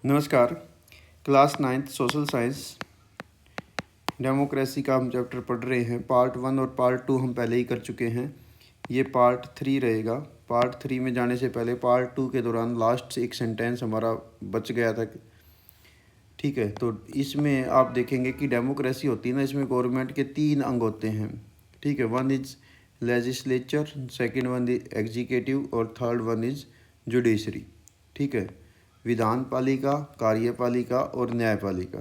नमस्कार। Class 9th social science democracy का हम चैप्टर पढ़ रहे हैं। पार्ट 1 और पार्ट 2 हम पहले ही कर चुके हैं। ये पार्ट 3 रहेगा। पार्ट 3 में जाने से पहले पार्ट 2 के दौरान लास्ट से एक सेंटेंस हमारा बच गया था। ठीक है, तो इसमें आप देखेंगे कि डेमोक्रेसी होती है ना, इसमें गवर्नमेंट के 3 अंग होते हैं। ठीक है, one is legislature, second one is executive और थर्ड वन इज जुडिशरी। ठीक है, विधान पालिका, कार्यपालिका और न्यायपालिका।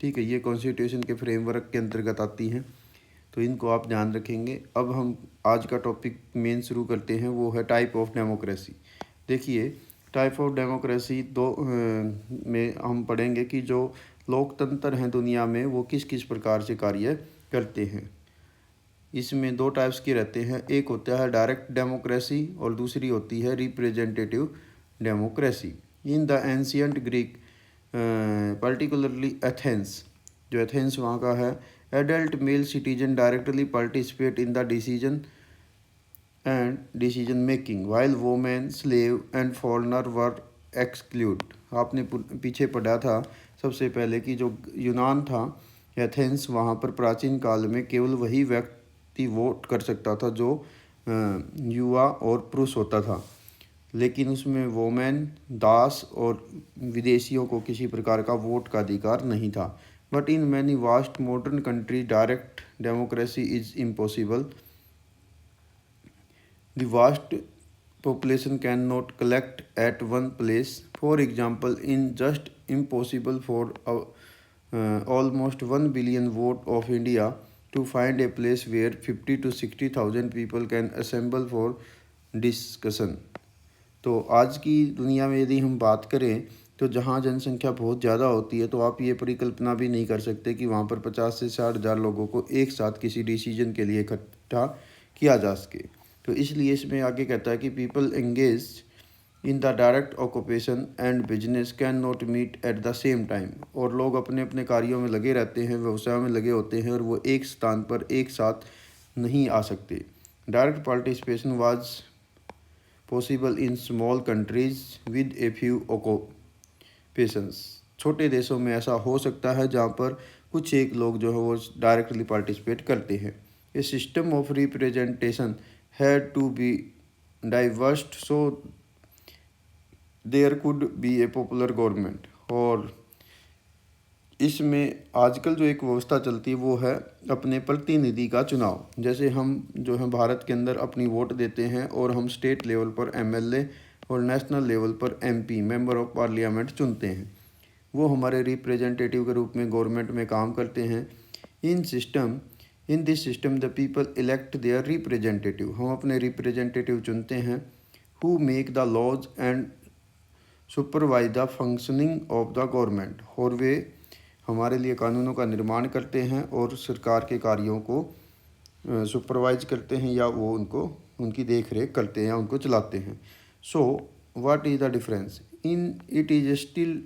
ठीक है, ये कॉन्स्टिट्यूशन के फ्रेमवर्क के अंतर्गत आती हैं, तो इनको आप ध्यान रखेंगे। अब हम आज का टॉपिक मेन शुरू करते हैं, वो है टाइप ऑफ डेमोक्रेसी। देखिए, टाइप ऑफ डेमोक्रेसी में हम पढ़ेंगे कि जो लोकतंत्र हैं दुनिया में वो किस किस प्रकार से कार्य करते हैं। इसमें 2 टाइप्स के रहते हैं, एक होता है डायरेक्ट डेमोक्रेसी और दूसरी होती है representative democracy. In the ancient Greek, particularly Athens, जो एथेंस वहाँ का है, adult mail citizen directly participate in the decision and decision making while women, slave and foreigner were exclude. आपने पीछे पढ़ा था सबसे पहले कि जो यूनान था, एथेंस, वहाँ पर प्राचीन काल में केवल वही व्यक्ति वोट कर सकता था जो युवा और पुरुष होता था, लेकिन उसमें वोमेन, दास और विदेशियों को किसी प्रकार का वोट का अधिकार नहीं था। But in many vast modern country direct democracy is impossible. The vast population cannot collect at one place. For example, in just impossible for almost 1 billion vote of India to find a place where 50 to 60,000 people can assemble for discussion. तो आज की दुनिया में यदि हम बात करें तो जहाँ जनसंख्या बहुत ज़्यादा होती है, तो आप ये परिकल्पना भी नहीं कर सकते कि वहाँ पर 50 से 60 हज़ार लोगों को एक साथ किसी डिसीजन के लिए इकट्ठा किया जा सके। तो इसलिए इसमें आगे कहता है कि people engage in the direct occupation and business can not meet at the same time. और लोग अपने अपने कार्यों में लगे रहते हैं, व्यवसाय में लगे होते हैं, और वो एक स्थान पर एक साथ नहीं आ सकते। Direct participation was possible in small countries with a few occupations. छोटे देशों में ऐसा हो सकता है जहाँ पर कुछ एक लोग जो है वो डायरेक्टली पार्टिसिपेट करते हैं। A system of representation had to be diverse so there could be a popular government। और इसमें आजकल जो एक व्यवस्था चलती है वो है अपने प्रतिनिधि का चुनाव। जैसे हम जो है भारत के अंदर अपनी वोट देते हैं और हम स्टेट लेवल पर एमएलए और नेशनल लेवल पर एमपी, मेंबर ऑफ पार्लियामेंट, चुनते हैं। वो हमारे रिप्रेजेंटेटिव के रूप में गवर्नमेंट में काम करते हैं। In this system the people elect their representative. हम अपने रिप्रेजेंटेटिव चुनते हैं। Who make the laws and supervise the functioning of the government. और वे हमारे लिए कानूनों का निर्माण करते हैं और सरकार के कार्यों को सुपरवाइज करते हैं, या वो उनकी देख रेख करते हैं या उनको चलाते हैं। So what is the difference in it is still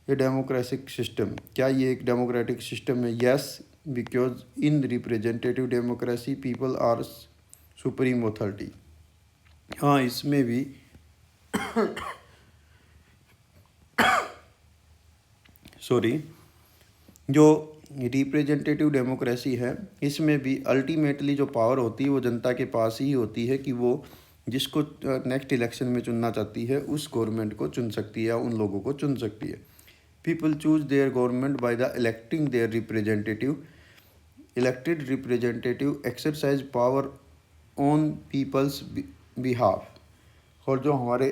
a democratic system. क्या ये एक डेमोक्रेटिक सिस्टम है? Yes, because in representative democracy people are supreme authority। हाँ, इसमें भी सॉरी, जो रिप्रेजेंटेटिव डेमोक्रेसी है इसमें भी अल्टीमेटली जो पावर होती है वो जनता के पास ही होती है कि वो जिसको नेक्स्ट इलेक्शन में चुनना चाहती है उस गवर्नमेंट को चुन सकती है या उन लोगों को चुन सकती है। People choose there government by the electing their representative. Elected representative exercise power on people's behalf. और जो हमारे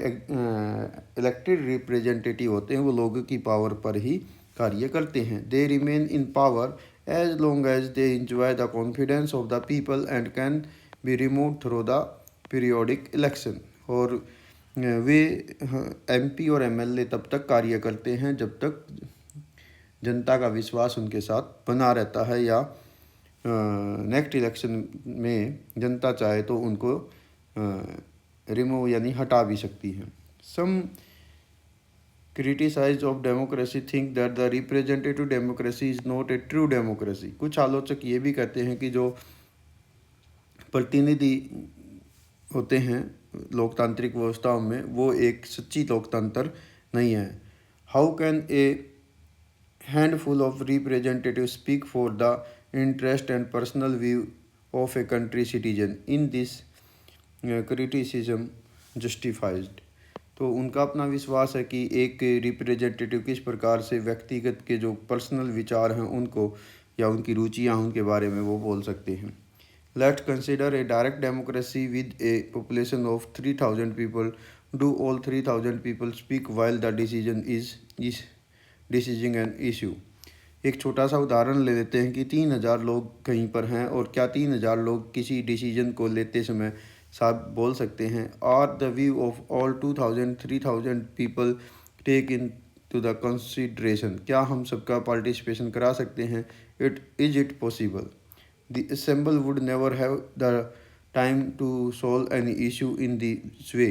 इलेक्टेड रिप्रेजेंटेटिव होते हैं वो लोगों की पावर पर ही कार्य करते हैं। They remain in power as long as they enjoy the confidence of the people and can be remove through the periodic election. और वे एमपी और एमएलए तब तक कार्य करते हैं जब तक जनता का विश्वास उनके साथ बना रहता है, या नेक्स्ट इलेक्शन में जनता चाहे तो उनको रिमूव यानी हटा भी सकती है। Some criticise of democracy think that the representative democracy is not a true democracy. कुछ आलोचक ये भी कहते हैं कि जो प्रतिनिधि होते हैं लोकतांत्रिक व्यवस्थाओं में वो एक सच्ची लोकतंत्र नहीं है। How can a handful of representatives speak for the interest and personal view of a country citizen in this criticism justified। तो उनका अपना विश्वास है कि एक रिप्रेजेंटेटिव किस प्रकार से व्यक्तिगत के जो पर्सनल विचार हैं उनको या उनकी रुचियां उनके बारे में वो बोल सकते हैं। Let's consider a direct democracy with a population of 3000 people. Do all 3000 people speak while the decision is deciding an issue. एक छोटा सा उदाहरण ले लेते हैं कि 3000 लोग कहीं पर हैं और क्या 3000 लोग किसी डिसीजन को लेते समय साथ बोल सकते हैं। Are the view of all 3000 people take into the consideration. क्या हम सबका पार्टिसिपेशन करा सकते हैं। It possible. The assemble would never have the time to solve any issue in this way.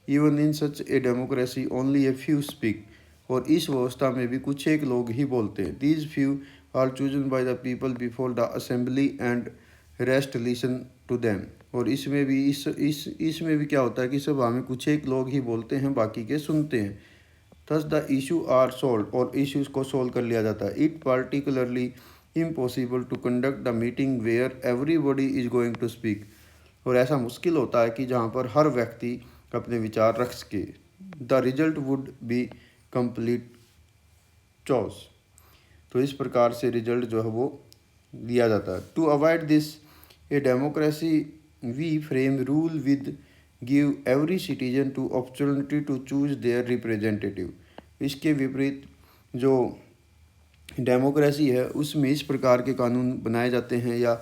Even in such a democracy only a few speak. और इस व्यवस्था में भी कुछ एक लोग ही बोलते हैं। These few are chosen by the people before the assembly and rest listen to them. और इसमें भी इसमें भी क्या होता है कि सभा में कुछ एक लोग ही बोलते हैं, बाकी के सुनते हैं। Thus the issue are solve. और इश्यूज को सोल्व कर लिया जाता है। It particularly impossible to conduct the meeting where everybody is going to speak. और ऐसा मुश्किल होता है कि जहाँ पर हर व्यक्ति अपने विचार रख सके। The result would be complete chaos. तो इस प्रकार से रिजल्ट जो है वो दिया जाता है। To avoid this a democracy we frame rule with give every citizen to opportunity to choose their representative. इसके विपरीत जो डेमोक्रेसी है उसमें इस प्रकार के कानून बनाए जाते हैं या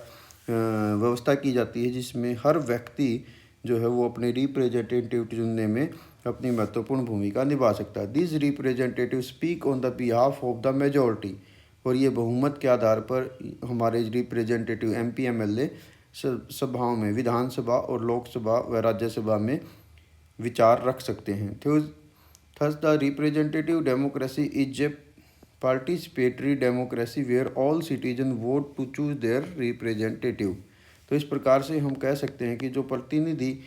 व्यवस्था की जाती है जिसमें हर व्यक्ति जो है वो अपने रिप्रेजेंटेटिव चुनने में अपनी महत्वपूर्ण भूमिका निभा सकता है। This representative speak on the behalf of the majority. और ये बहुमत के आधार पर हमारे रिप्रेजेंटेटिव MP MLA सभाओं में, विधानसभा और लोकसभा व राज्यसभा में विचार रख सकते हैं। Thus the representative democracy is a participatory democracy where all citizen vote to choose their representative. तो इस प्रकार से हम कह सकते हैं कि जो प्रतिनिधि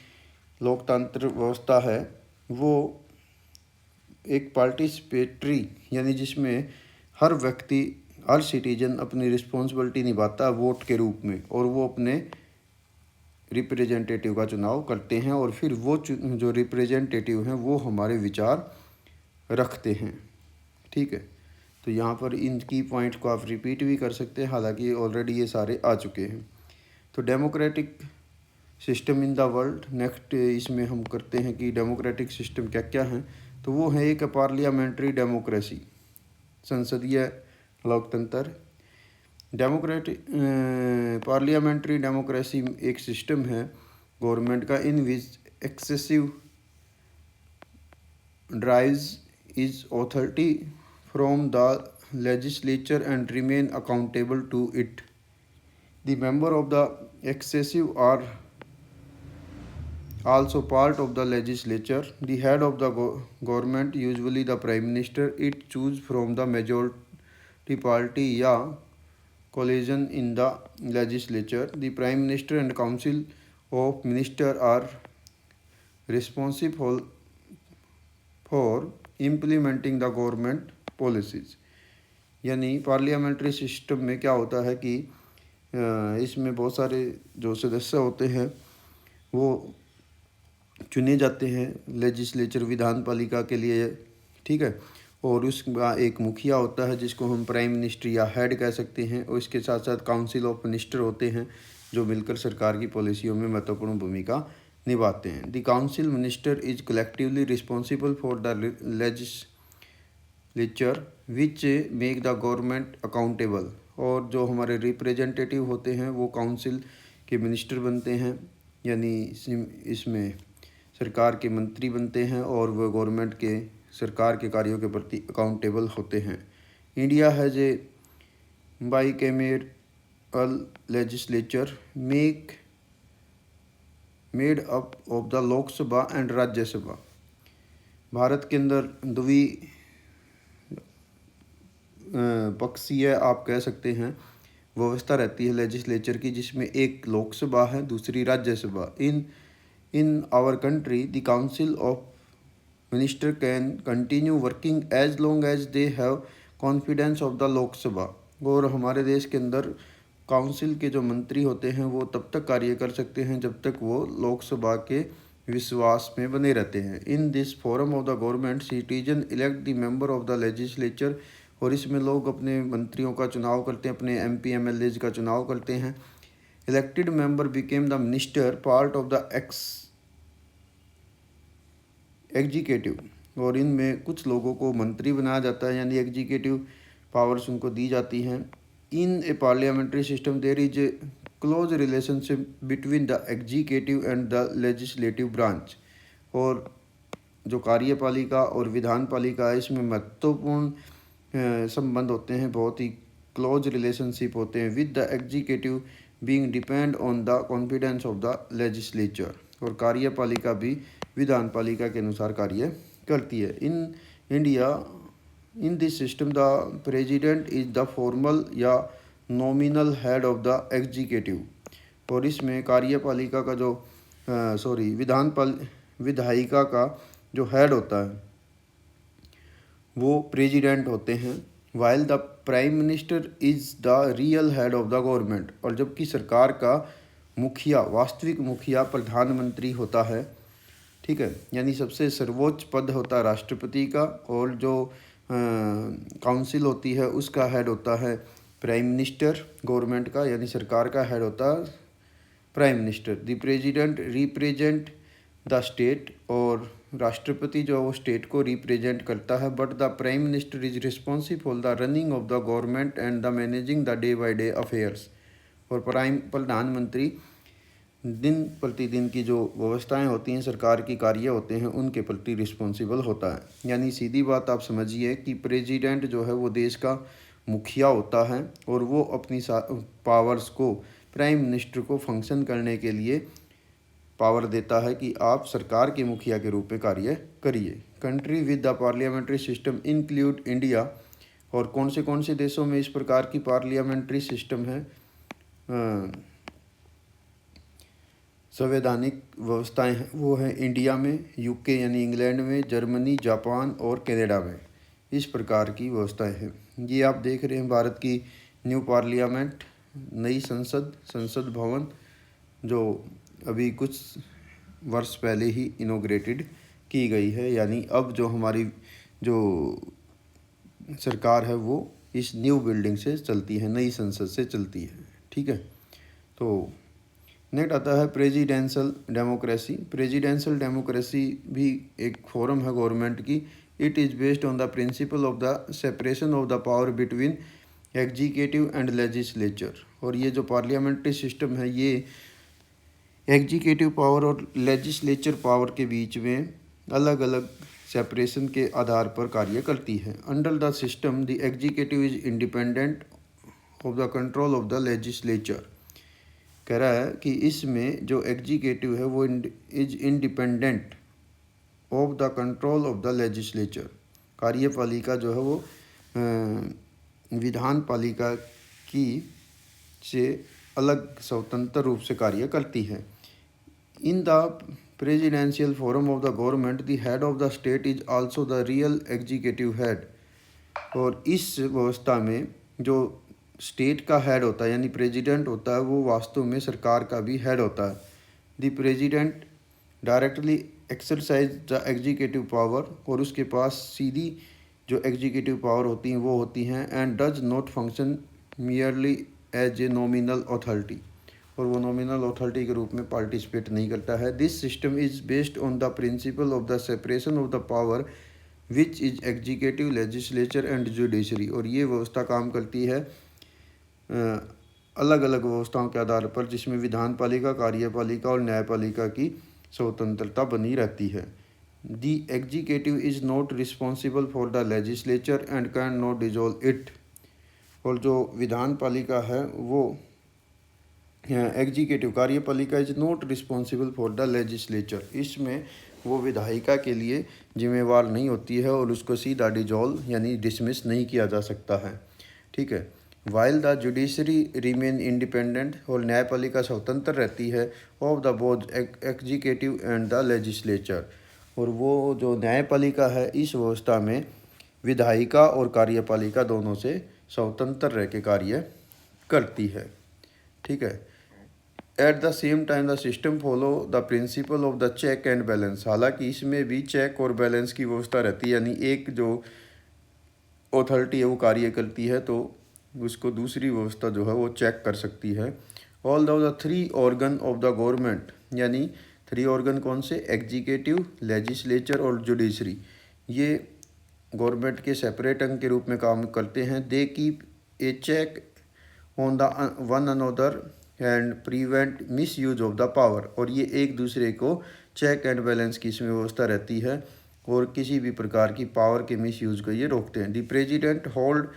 लोकतंत्र व्यवस्था है वो एक पार्टिसिपेटरी यानी जिसमें हर व्यक्ति, हर सिटीजन अपनी रिस्पॉन्सिबिलिटी निभाता है वोट के रूप में, और वो अपने रिप्रेजेंटेटिव का चुनाव करते हैं और फिर वो जो रिप्रेजेंटेटिव हैं वो हमारे विचार रखते हैं। ठीक है, तो यहाँ पर इन की पॉइंट को आप रिपीट भी कर सकते हैं, हालांकि ऑलरेडी ये सारे आ चुके हैं। तो democratic system in the world, next इसमें हम करते हैं कि डेमोक्रेटिक सिस्टम क्या क्या हैं। तो वो है एक पार्लियामेंट्री डेमोक्रेसी, संसदीय लोकतंत्र। डेमोक्रेटिक पार्लियामेंट्री डेमोक्रेसी एक सिस्टम है गवर्नमेंट का in which excessive drives is authority from the legislature and remain accountable to it. The member of the excessive are also part of the legislature. The head of the government, usually the prime minister, it choose from the majority party या coalition in the legislature. The prime minister and council of minister are responsible for implementing the government policies। यानी parliamentary system में क्या होता है कि इसमें बहुत सारे जो सदस्य होते हैं वो चुने जाते हैं लेजिस्लेचर, विधान पालिका के लिए। ठीक है, और उसका एक मुखिया होता है जिसको हम प्राइम मिनिस्टर या हेड कह सकते हैं, और इसके साथ साथ काउंसिल ऑफ मिनिस्टर होते हैं जो मिलकर सरकार की पॉलिसियों में महत्वपूर्ण भूमिका निभाते हैं। The council minister is collectively responsible for the legislature which make the government accountable. और जो हमारे रिप्रेजेंटेटिव होते हैं वो काउंसिल के मिनिस्टर बनते हैं, यानी इसमें सरकार के मंत्री बनते हैं और वह गवर्नमेंट के सरकार के कार्यों के प्रति अकाउंटेबल होते हैं। India has a bicameral legislature made up of the Lok Sabha and Rajya Sabha. Bharat के अंदर द्वि पक्षीय आप कह सकते हैं व्यवस्था रहती है लेजिस्लेचर की, जिसमें एक लोकसभा है, दूसरी Rajya Sabha. In our country the council of minister can continue working as long as they have confidence of the Lok Sabha. और हमारे देश के अंदर काउंसिल के जो मंत्री होते हैं वो तब तक कार्य कर सकते हैं जब तक वो लोकसभा के विश्वास में बने रहते हैं। In this forum of the government citizen elect the member of the legislature. और इसमें लोग अपने मंत्रियों का चुनाव करते हैं, अपने MP MLAs का चुनाव करते हैं। Elected member became the minister part of the executive. और इनमें कुछ लोगों को मंत्री बनाया जाता है, यानी एग्जीक्यूटिव पावर्स उनको दी जाती हैं। In a parliamentary system there is a close relationship between the executive and the legislative branch. और जो कार्यपालिका और विधान पालिका है इसमें महत्वपूर्ण संबंध होते हैं, बहुत ही क्लोज रिलेशनशिप होते हैं with the executive being depend on the confidence of the legislature. और कार्यपालिका भी विधान पालिका के अनुसार कार्य करती है। In India in this system the president is the formal या nominal head of the executive. और इसमें कार्यपालिका का जो विधायिका का जो हेड होता है वो प्रेसिडेंट होते हैं। While the prime minister is the real head of the government. और जबकि सरकार का मुखिया, वास्तविक मुखिया प्रधानमंत्री होता है, ठीक है, यानी सबसे सर्वोच्च पद होता है राष्ट्रपति का। और जो काउंसिल होती है उसका हेड होता है प्राइम मिनिस्टर गवर्नमेंट का, यानी सरकार का हेड होता है prime minister. The president represent the state. और राष्ट्रपति जो वो स्टेट को रिप्रेजेंट करता है। But the prime minister is responsible for the running of the government and the managing the day by day affairs. और प्रधानमंत्री दिन प्रतिदिन की जो व्यवस्थाएं होती हैं, सरकार की कार्य होते हैं, उनके प्रति रिस्पॉन्सिबल होता है। यानी सीधी बात आप समझिए कि प्रेसिडेंट जो है वो देश का मुखिया होता है और वो अपनी पावर्स को प्राइम मिनिस्टर को फंक्शन करने के लिए पावर देता है कि आप सरकार के मुखिया के रूप में कार्य करिए। Country with the parliamentary system include India. और कौन से देशों में इस प्रकार की पार्लियामेंट्री सिस्टम है, संवैधानिक व्यवस्थाएं हैं, वो है इंडिया में, UK यानी इंग्लैंड में, जर्मनी, जापान और कनाडा में इस प्रकार की व्यवस्थाएं हैं। ये आप देख रहे हैं भारत की न्यू पार्लियामेंट, नई संसद भवन जो अभी कुछ वर्ष पहले ही इनॉग्रेटेड की गई है। यानी अब जो हमारी जो सरकार है वो इस न्यू बिल्डिंग से चलती है, नई संसद से चलती है, ठीक है। तो नेक्स्ट आता है प्रेसिडेंशियल डेमोक्रेसी। प्रेसिडेंशियल डेमोक्रेसी भी एक फोरम है गवर्नमेंट की। It is based on the principle of the separation of the power between executive and legislature. और ये जो पार्लियामेंट्री सिस्टम है ये एग्जीक्यूटिव पावर और लेजिस्लेचर पावर के बीच में अलग अलग सेपरेशन के आधार पर कार्य करती है। Under the system the executive is independent of the control of the legislature. कह रहा है कि इसमें जो एग्जीक्यूटिव है वो is independent of the control of the legislature. कार्यपालिका जो है वो विधान पालिका की से अलग स्वतंत्र रूप से कार्य करती है। In the presidential forum of the government the head of the state is also the real executive head. और इस व्यवस्था में जो स्टेट का हेड होता है यानी प्रेसिडेंट होता है वो वास्तव में सरकार का भी हेड होता है। The president directly exercise the executive power. और उसके पास सीधी जो एग्जीक्यूटिव पावर होती हैं वो होती हैं and does not function merely as a nominal authority. और वो नॉमिनल अथॉरिटी के रूप में पार्टिसिपेट नहीं करता है। This system is based on the principle of the separation of the power which is executive, legislature and judiciary. और ये व्यवस्था काम करती है अलग अलग व्यवस्थाओं के आधार पर जिसमें विधान पालिका, कार्यपालिका और न्यायपालिका की स्वतंत्रता बनी रहती है। The executive is not responsible for the legislature and can not dissolve it. और जो विधान पालिका है वो एग्जीक्यूटिव कार्यपालिका is not responsible for the legislature. इसमें वो विधायिका के लिए जिम्मेवार नहीं होती है और उसको सीधा डिजोल्व यानी डिसमिस नहीं किया जा सकता है, ठीक है। While the judiciary remain independent. और न्यायपालिका स्वतंत्र रहती है of the both executive and the legislature. और वो जो न्यायपालिका है इस व्यवस्था में विधायिका और कार्यपालिका दोनों से स्वतंत्र रह के कार्य करती है। ठीक है। At the same time the system follow the principle of the check and balance. हालांकि इसमें भी चेक और बैलेंस की व्यवस्था रहती है, यानी एक जो अथॉरिटी है वो कार्य करती है तो उसको दूसरी व्यवस्था जो है वो चेक कर सकती है। All the three organ of the government, यानी थ्री ऑर्गन कौन से, एग्जीक्यूटिव, लेजिस्लेचर और जुडिशरी, ये गवर्नमेंट के सेपरेट अंग के रूप में काम करते हैं। They keep a check on the one another and prevent misuse of the power. और ये एक दूसरे को चेक एंड बैलेंस की इसमें व्यवस्था रहती है और किसी भी प्रकार की पावर के मिस यूज को ये रोकते हैं। The president hold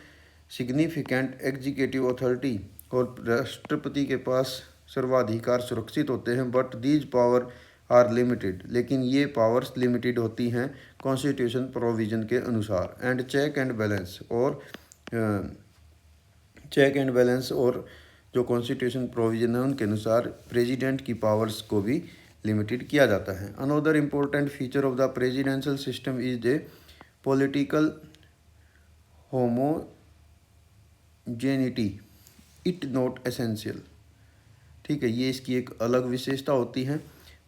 significant executive authority, और राष्ट्रपति के पास सर्वाधिकार सुरक्षित होते हैं। But these power are limited, लेकिन ये पावर्स लिमिटेड होती हैं कॉन्स्टिट्यूशन प्रोविजन के अनुसार। एंड चेक एंड बैलेंस, और चेक एंड बैलेंस और जो कॉन्स्टिट्यूशन प्रोविजन है उनके अनुसार प्रेसिडेंट की पावर्स को भी लिमिटेड किया जाता है। Another important feature of the presidential system is a political homogeneity, it not essential. ठीक है, ये इसकी एक अलग विशेषता होती है।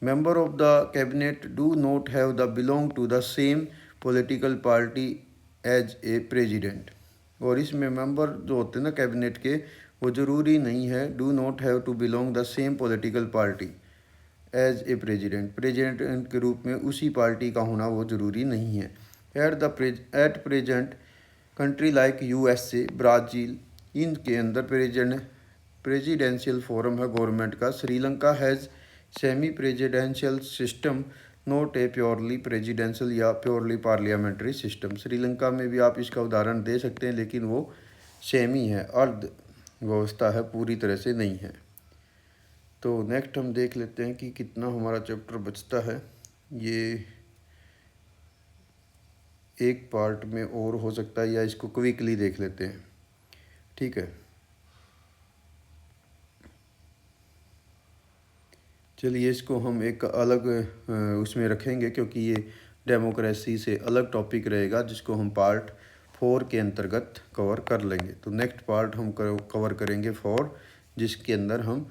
Member of the cabinet do not have the belong to the same political party as a president. और इसमें मेंबर जो होते हैं ना कैबिनेट के, वो ज़रूरी नहीं है do not have to belong the same political party as a president, president के रूप में उसी पार्टी का होना वो ज़रूरी नहीं है। At present country like USA, Brazil, इनके अंदर प्रेसिडेंशियल फॉर्म है गवर्नमेंट का। Sri Lanka has semi presidential system, not a purely presidential या प्योरली पार्लियामेंट्री सिस्टम। श्रीलंका में भी आप इसका उदाहरण दे सकते हैं, लेकिन वो सेमी है, अर्ध व्यवस्था है, पूरी तरह से नहीं है। तो नेक्स्ट हम देख लेते हैं कि कितना हमारा चैप्टर बचता है। ये एक पार्ट में और हो सकता है, या इसको क्विकली देख लेते हैं। ठीक है, चलिए इसको हम एक अलग उसमें रखेंगे, क्योंकि ये डेमोक्रेसी से अलग टॉपिक रहेगा जिसको हम पार्ट 4 के अंतर्गत कवर कर लेंगे। तो नेक्स्ट पार्ट हम कवर करेंगे 4, जिसके अंदर हम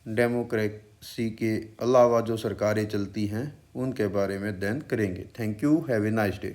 डेमोक्रेसी के अलावा जो सरकारें चलती हैं उनके बारे में अध्ययन करेंगे। Thank you, have a nice day.